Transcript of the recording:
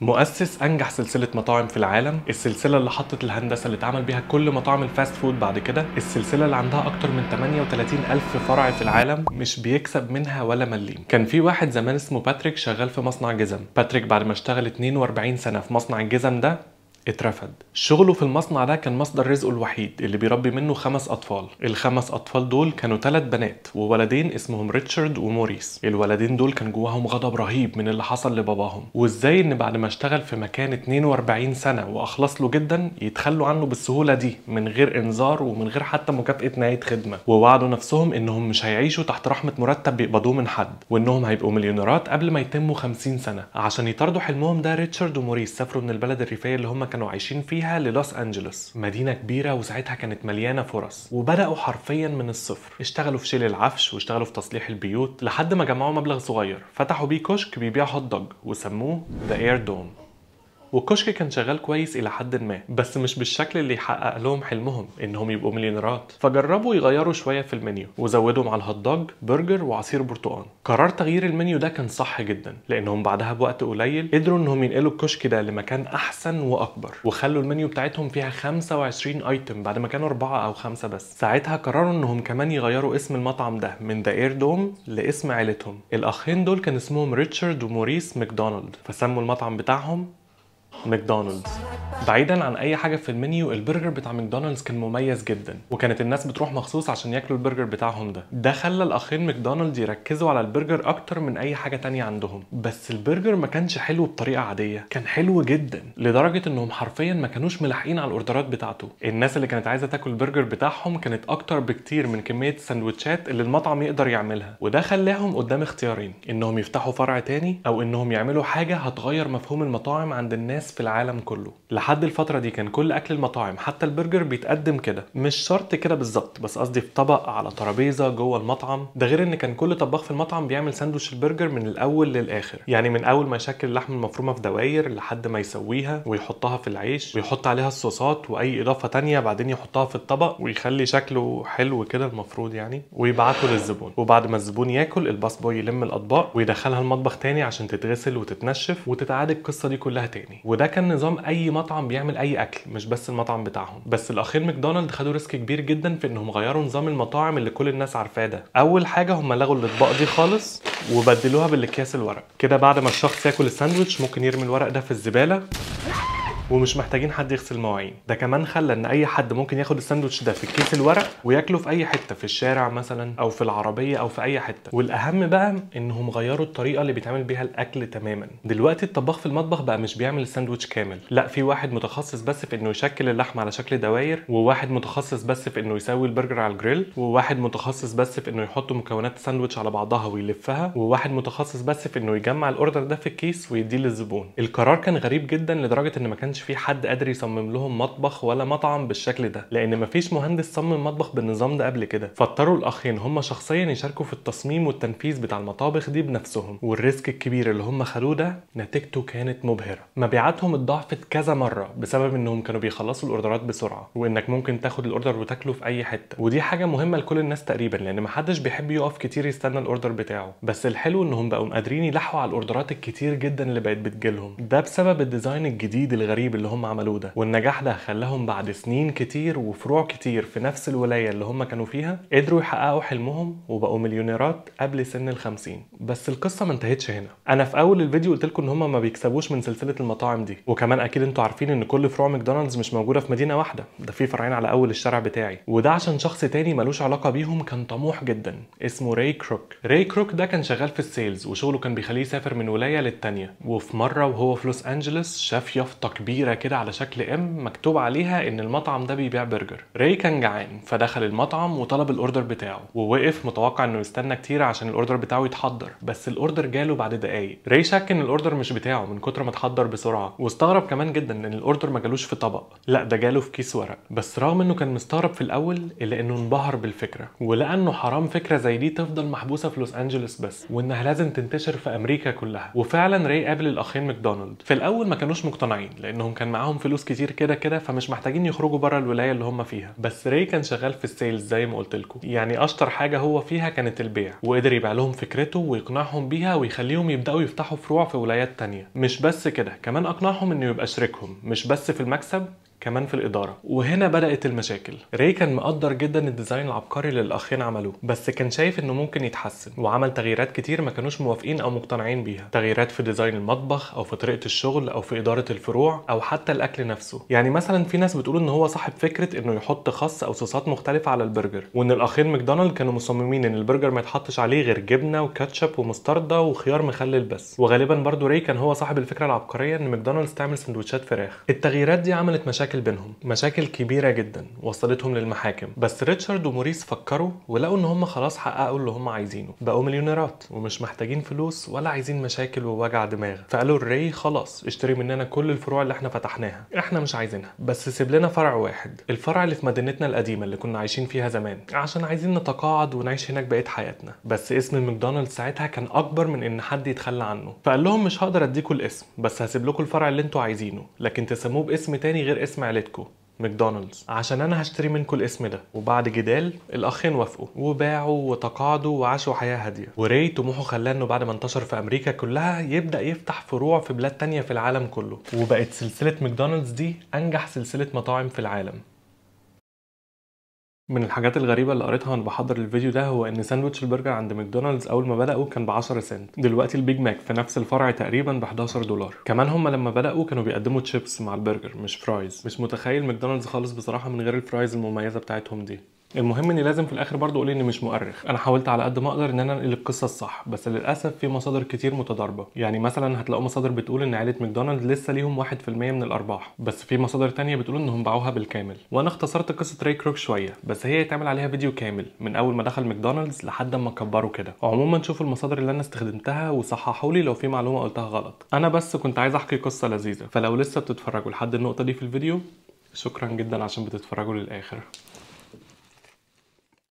مؤسس انجح سلسله مطاعم في العالم، السلسله اللي حطت الهندسه اللي اتعمل بيها كل مطاعم الفاست فود بعد كده، السلسله اللي عندها اكتر من 38 الف فرع في العالم مش بيكسب منها ولا مليم. كان في واحد زمان اسمه باتريك شغال في مصنع جزم. باتريك بعد ما اشتغل 42 سنه في مصنع الجزم ده اترفد. شغله في المصنع ده كان مصدر رزقه الوحيد اللي بيربي منه 5 اطفال. الخمس اطفال دول كانوا 3 بنات وولدين اسمهم ريتشارد وموريس. الولدين دول كان جواهم غضب رهيب من اللي حصل لباباهم، وازاي ان بعد ما اشتغل في مكان 42 سنة واخلص له جدا يتخلوا عنه بالسهولة دي من غير انذار ومن غير حتى مكافأة نهاية خدمة. ووعدوا نفسهم انهم مش هيعيشوا تحت رحمة مرتب بيقبضوه من حد، وانهم هيبقوا مليونيرات قبل ما يتموا 50 سنة. عشان يطاردوا حلمهم ده، ريتشارد وموريس سافروا من البلد الريفية اللي هم كانوا عايشين فيها للوس انجلوس، مدينة كبيرة وساعتها كانت مليانة فرص. وبدأوا حرفيا من الصفر، اشتغلوا في شيل العفش واشتغلوا في تصليح البيوت لحد ما جمعوا مبلغ صغير فتحوا بيه كشك بيبيع هوت دوج وسموه ذا اير دوم. والكشك كان شغال كويس الى حد ما، بس مش بالشكل اللي يحقق لهم حلمهم انهم يبقوا مليونيرات. فجربوا يغيروا شويه في المنيو وزودوا مع الهوت دوج برجر وعصير برتقال. قرار تغيير المنيو ده كان صح جدا، لانهم بعدها بوقت قليل قدروا انهم ينقلوا الكشك ده لمكان احسن واكبر، وخلوا المنيو بتاعتهم فيها 25 ايتم بعد ما كانوا 4 أو 5 بس. ساعتها قرروا انهم كمان يغيروا اسم المطعم ده من ذا اير دوم لاسم عيلتهم. الاخين دول كان اسمهم ريتشارد وموريس ماكدونالد، فسموا المطعم بتاعهم ماكدونالدز. بعيدا عن اي حاجه في المنيو، البرجر بتاع ماكدونالدز كان مميز جدا، وكانت الناس بتروح مخصوص عشان ياكلوا البرجر بتاعهم ده خلى الاخين ماكدونالدز يركزوا على البرجر اكتر من اي حاجه تانية عندهم. بس البرجر ما كانش حلو بطريقه عاديه، كان حلو جدا لدرجه انهم حرفيا ما كانوش ملاحقين على الاوردرات بتاعته. الناس اللي كانت عايزه تاكل البرجر بتاعهم كانت اكتر بكتير من كميه السندوتشات اللي المطعم يقدر يعملها. وده خلاهم قدام اختيارين، انهم يفتحوا فرع تاني او انهم يعملوا حاجه هتغير مفهوم المطاعم عند الناس في العالم كله. لحد الفتره دي كان كل اكل المطاعم حتى البرجر بيتقدم كده، مش شرط كده بالظبط، بس قصدي في طبق على ترابيزه جوه المطعم. ده غير ان كان كل طباخ في المطعم بيعمل ساندوتش البرجر من الاول للاخر، يعني من اول ما يشكل اللحمه المفرومه في دواير لحد ما يسويها ويحطها في العيش ويحط عليها الصوصات واي اضافه تانية، بعدين يحطها في الطبق ويخلي شكله حلو كده المفروض يعني، ويبعته للزبون. وبعد ما الزبون ياكل الباص بوي يلم الاطباق ويدخلها المطبخ تاني عشان تتغسل وتتنشف وتتعاد القصه دي كلها تاني. وده كان نظام اي مطعم بيعمل اي اكل، مش بس المطعم بتاعهم. بس الاخير ماكدونالد خدوا ريسك كبير جدا في انهم غيروا نظام المطاعم اللي كل الناس عارفاه ده. اول حاجه هم لغوا الاطباق دي خالص وبدلوها بالاكياس الورق. كده بعد ما الشخص ياكل الساندوتش ممكن يرمي الورق ده في الزباله ومش محتاجين حد يغسل مواعين. ده كمان خلى ان اي حد ممكن ياخد الساندوتش ده في الكيس الورق وياكله في اي حته، في الشارع مثلا او في العربيه او في اي حته. والاهم بقى انهم غيروا الطريقه اللي بيتعمل بيها الاكل تماما. دلوقتي الطباخ في المطبخ بقى مش بيعمل الساندوتش كامل، لا، في واحد متخصص بس في انه يشكل اللحمه على شكل دواير، وواحد متخصص بس في انه يسوي البرجر على الجريل، وواحد متخصص بس في انه يحط مكونات الساندوتش على بعضها ويلفها، وواحد متخصص بس في انه يجمع الاوردر ده في الكيس ويديه للزبون. القرار كان غريب جدا لدرجه ان ما كانش في حد قادر يصمم لهم مطبخ ولا مطعم بالشكل ده، لان مفيش مهندس صمم مطبخ بالنظام ده قبل كده. فاضطروا الاخين هم شخصيا يشاركوا في التصميم والتنفيذ بتاع المطابخ دي بنفسهم. والريسك الكبير اللي هم خدوه ده نتيجته كانت مبهره. مبيعاتهم اتضاعفت كذا مره بسبب انهم كانوا بيخلصوا الاوردرات بسرعه، وانك ممكن تاخد الاوردر وتاكله في اي حته. ودي حاجه مهمه لكل الناس تقريبا، لان محدش بيحب يقف كتير يستنى الاوردر بتاعه. بس الحلو انهم بقوا قادرين يلحقوا على الاوردرات الكتير جدا اللي بقت بتجيلهم، ده بسبب الديزاين الجديد الغريب اللي هم عملوه ده. والنجاح ده خلاهم بعد سنين كتير وفروع كتير في نفس الولايه اللي هم كانوا فيها قدروا يحققوا حلمهم وبقوا مليونيرات قبل سن ال50. بس القصه ما انتهتش هنا. انا في اول الفيديو قلت لكم ان هم ما بيكسبوش من سلسله المطاعم دي، وكمان اكيد انتوا عارفين ان كل فروع ماكدونالدز مش موجوده في مدينه واحده، ده في فرعين على اول الشارع بتاعي. وده عشان شخص تاني ملوش علاقه بيهم كان طموح جدا اسمه راي كروك. راي كروك ده كان شغال في السيلز، وشغله كان بيخليه يسافر من ولايه للتانيه. وفي مره وهو في لوس انجلوس شاف يافطه كبيره كده على شكل ام مكتوب عليها ان المطعم ده بيبيع برجر. راي كان جعان فدخل المطعم وطلب الاوردر بتاعه، ووقف متوقع انه يستنى كتير عشان الاوردر بتاعه يتحضر. بس الاوردر جاله بعد دقايق. راي شك ان الاوردر مش بتاعه من كتر ما اتحضر بسرعه، واستغرب كمان جدا ان الاوردر ما جالوش في طبق، لا ده جاله في كيس ورق. بس رغم انه كان مستغرب في الاول الا انه انبهر بالفكره، ولقى انه حرام فكره زي دي تفضل محبوسه في لوس انجلوس بس، وانها لازم تنتشر في امريكا كلها. وفعلا راي قابل الاخين ماكدونالد. في الاول ما كانوش مقتنعين لانهم لانهم كان معاهم فلوس كتير كده كده، فمش محتاجين يخرجوا بره الولايه اللي هم فيها. بس راي كان شغال في السيلز زي ما قلت لكم، يعني اشطر حاجه هو فيها كانت البيع، وقدر يبيع لهم فكرته ويقنعهم بيها ويخليهم يبداوا يفتحوا فروع في ولايات تانية. مش بس كده، كمان اقنعهم انه يبقى شريكهم مش بس في المكسب، كمان في الإدارة. وهنا بدأت المشاكل. راي كان مقدر جدا الديزاين العبقري اللي الأخين عملوه، بس كان شايف إنه ممكن يتحسن، وعمل تغييرات كتير ما كانوش موافقين أو مقتنعين بيها. تغييرات في ديزاين المطبخ أو في طريقة الشغل أو في إدارة الفروع أو حتى الأكل نفسه. يعني مثلا في ناس بتقول إن هو صاحب فكرة إنه يحط خس أو صوصات مختلفة على البرجر، وإن الأخين ماكدونالد كانوا مصممين إن البرجر ما يتحطش عليه غير جبنة وكاتشب ومستردة وخيار مخلل بس. وغالبا برضو راي كان هو صاحب الفكرة العبقرية إن ماكدونالدز تعمل سندوتشات فراخ. التغييرات دي عملت مشاكل بينهم، مشاكل كبيرة جدا وصلتهم للمحاكم. بس ريتشارد وموريس فكروا ولقوا ان هم خلاص حققوا اللي هم عايزينه، بقوا مليونيرات ومش محتاجين فلوس ولا عايزين مشاكل ووجع دماغ. فقالوا لراي خلاص اشتري مننا كل الفروع اللي احنا فتحناها، احنا مش عايزينها، بس سيب لنا فرع واحد، الفرع اللي في مدينتنا القديمة اللي كنا عايشين فيها زمان، عشان عايزين نتقاعد ونعيش هناك بقية حياتنا. بس اسم ماكدونالدز ساعتها كان اكبر من ان حد يتخلى عنه. فقال لهم مش هقدر اديكم الاسم، بس هسيب لكم الفرع اللي انتوا عايزينه، لكن تسموه باسم تاني غير اسم عيلتكم، ماكدونالدز، عشان انا هشتري منكم الاسم ده. وبعد جدال الاخين وافقوا وباعوا وتقاعدوا وعاشوا حياه هاديه. وراي طموحه خلاه انه بعد ما انتشر في امريكا كلها يبدا يفتح فروع في بلاد تانية في العالم كله، وبقت سلسله ماكدونالدز دي انجح سلسله مطاعم في العالم. من الحاجات الغريبة اللي قريتها وانا بحضر الفيديو ده هو ان ساندوتش البرجر عند ماكدونالدز اول ما بدأوا كان ب 10 سنت، دلوقتي البيج ماك في نفس الفرع تقريبا ب 11 دولار. كمان هم لما بدأوا كانوا بيقدموا تشيبس مع البرجر مش فرايز. مش متخيل ماكدونالدز خالص بصراحة من غير الفرايز المميزة بتاعتهم دي. المهم اني لازم في الاخر برضو اقول اني مش مؤرخ، انا حاولت على قد ما اقدر ان انا انقل القصه الصح، بس للاسف في مصادر كتير متضاربه. يعني مثلا هتلاقوا مصادر بتقول ان عائله ماكدونالدز لسه ليهم 1% من الارباح، بس في مصادر تانية بتقول انهم باعوها بالكامل. وانا اختصرت قصه راي كروك شويه، بس هي يتعمل عليها فيديو كامل من اول ما دخل ماكدونالدز لحد ما كبروا كده. عموما شوفوا المصادر اللي انا استخدمتها وصححوا لي لو في معلومه قلتها غلط. انا بس كنت عايز احكي قصه لذيذه، فلو لسه بتتفرجوا لحد النقطه دي في الفيديو شكرا جدا عشان بتتفرجوا للاخر.